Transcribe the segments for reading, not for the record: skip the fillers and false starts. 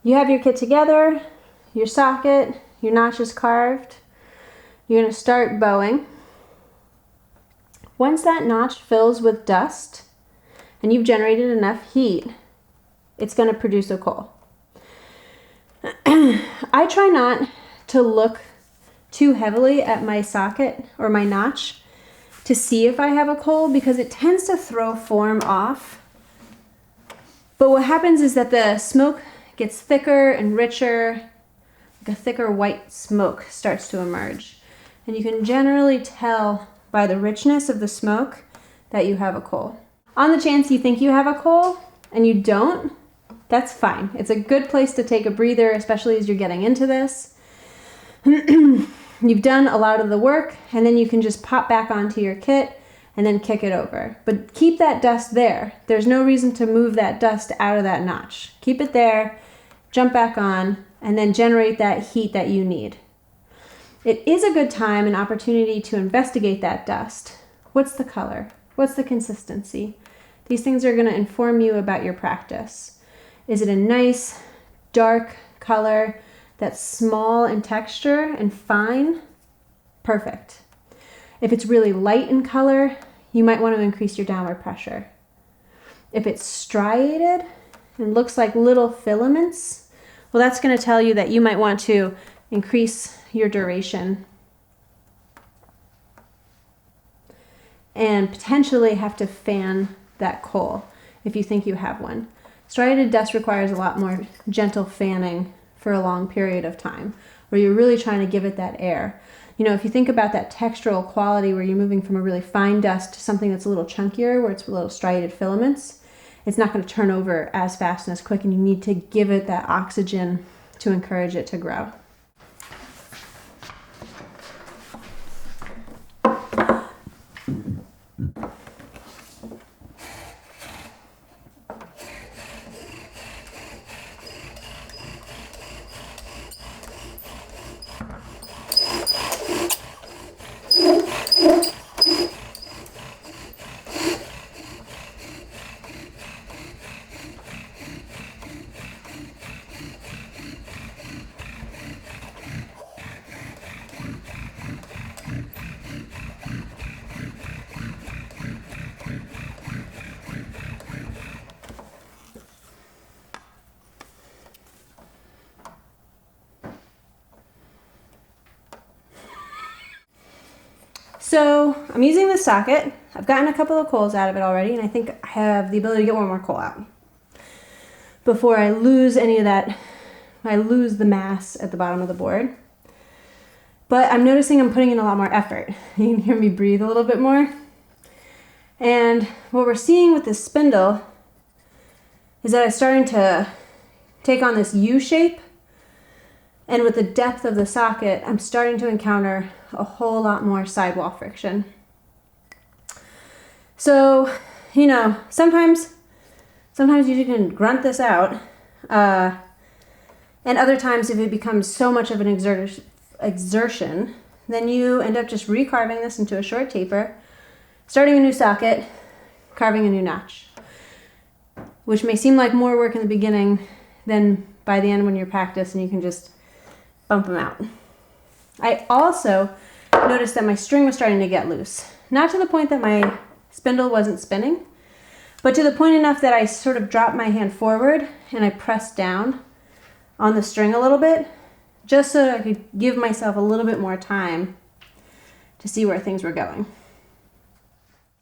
You have your kit together, your socket, your notch is carved. You're going to start bowing. Once that notch fills with dust and you've generated enough heat, it's going to produce a coal. I try not to look too heavily at my socket or my notch to see if I have a coal because it tends to throw form off. But what happens is that the smoke gets thicker and richer, like a thicker white smoke starts to emerge. And you can generally tell by the richness of the smoke that you have a coal. On the chance you think you have a coal and you don't, that's fine. It's a good place to take a breather, especially as you're getting into this. You've done a lot of the work, and then you can just pop back onto your kit and then kick it over. But keep that dust there. There's no reason to move that dust out of that notch. Keep it there, jump back on, and then generate that heat that you need. It is a good time and opportunity to investigate that dust. What's the color? What's the consistency? These things are going to inform you about your practice. Is it a nice, dark color that's small in texture and fine? Perfect. If it's really light in color, you might want to increase your downward pressure. If it's striated and looks like little filaments, well, that's going to tell you that you might want to increase your duration and potentially have to fan that coal if you think you have one. Striated dust requires a lot more gentle fanning for a long period of time, where you're really trying to give it that air. You know, if you think about that textural quality where you're moving from a really fine dust to something that's a little chunkier, where it's little striated filaments, it's not going to turn over as fast and as quick, and you need to give it that oxygen to encourage it to grow. So I'm using this socket. I've gotten a couple of coals out of it already, and I think I have the ability to get one more coal out before I lose any of that. I lose the mass at the bottom of the board. But I'm noticing I'm putting in a lot more effort. You can hear me breathe a little bit more. And what we're seeing with this spindle is that it's starting to take on this U shape. And with the depth of the socket, I'm starting to encounter a whole lot more sidewall friction. So, you know, sometimes you can grunt this out. And other times, if it becomes so much of an exertion, then you end up just recarving this into a short taper, starting a new socket, carving a new notch, which may seem like more work in the beginning than by the end when you're practiced and you can just bump them out. I also noticed that my string was starting to get loose. Not to the point that my spindle wasn't spinning, but to the point enough that I sort of dropped my hand forward and I pressed down on the string a little bit, just so that I could give myself a little bit more time to see where things were going.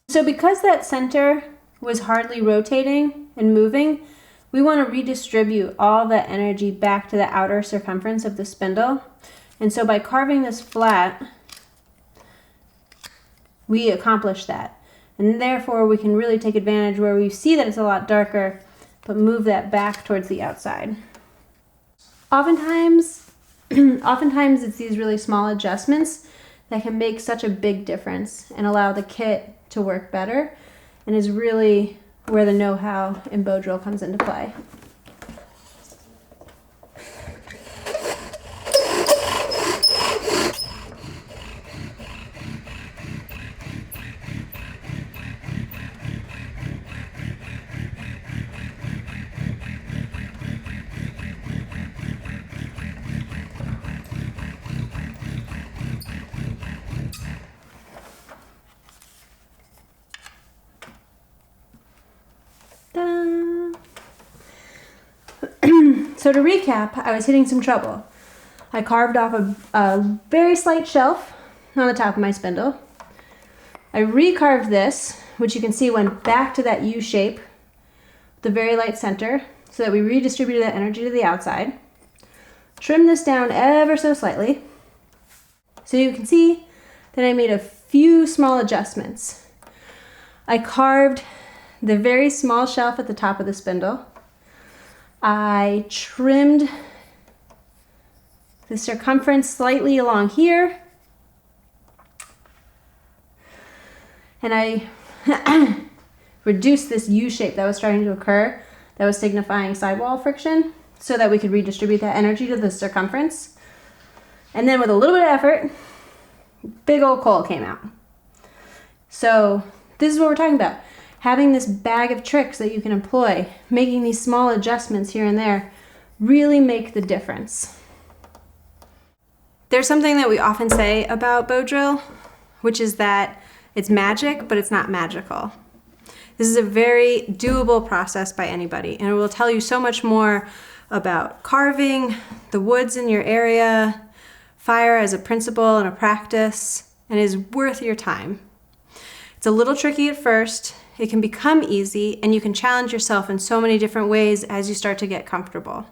So because that center was hardly rotating and moving, we want to redistribute all that energy back to the outer circumference of the spindle. And so by carving this flat, we accomplish that. And therefore we can really take advantage where we see that it's a lot darker, but move that back towards the outside. Oftentimes it's these really small adjustments that can make such a big difference and allow the kit to work better, and is really where the know-how in bow drill comes into play. So to recap, I was hitting some trouble. I carved off a very slight shelf on the top of my spindle. I recarved this, which you can see went back to that U shape, the very light center, so that we redistributed that energy to the outside. Trim this down ever so slightly. So you can see that I made a few small adjustments. I carved the very small shelf at the top of the spindle. I trimmed the circumference slightly along here. And I reduced this U shape that was starting to occur, that was signifying sidewall friction, so that we could redistribute that energy to the circumference. And then with a little bit of effort, big old coal came out. So this is what we're talking about. Having this bag of tricks that you can employ, making these small adjustments here and there, really make the difference. There's something that we often say about bow drill, which is that it's magic, but it's not magical. This is a very doable process by anybody, and it will tell you so much more about carving, the woods in your area, fire as a principle and a practice, and is worth your time. It's a little tricky at first. It can become easy, and you can challenge yourself in so many different ways as you start to get comfortable.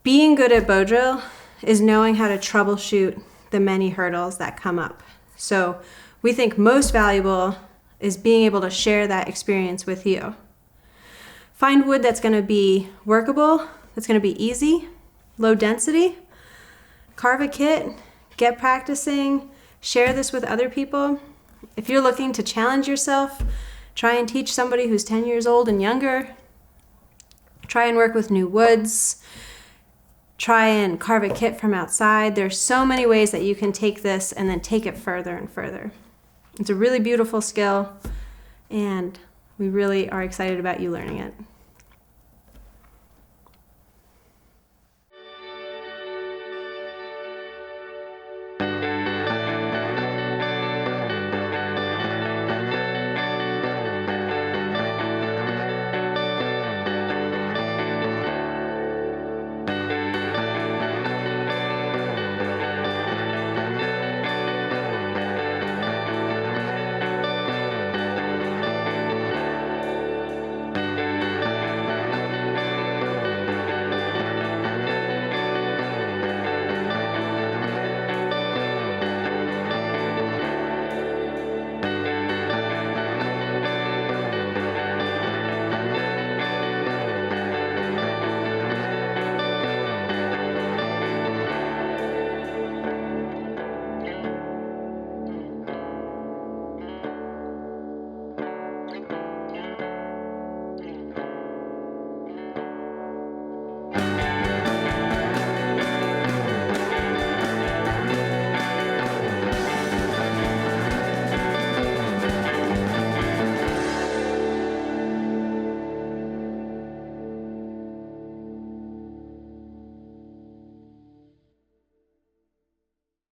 Being good at bow drill is knowing how to troubleshoot the many hurdles that come up. So we think most valuable is being able to share that experience with you. Find wood that's going to be workable, that's going to be easy, low density. Carve a kit, get practicing, share this with other people. If you're looking to challenge yourself, try and teach somebody who's 10 years old and younger. Try and work with new woods. Try and carve a kit from outside. There's so many ways that you can take this and then take it further and further. It's a really beautiful skill, and we really are excited about you learning it.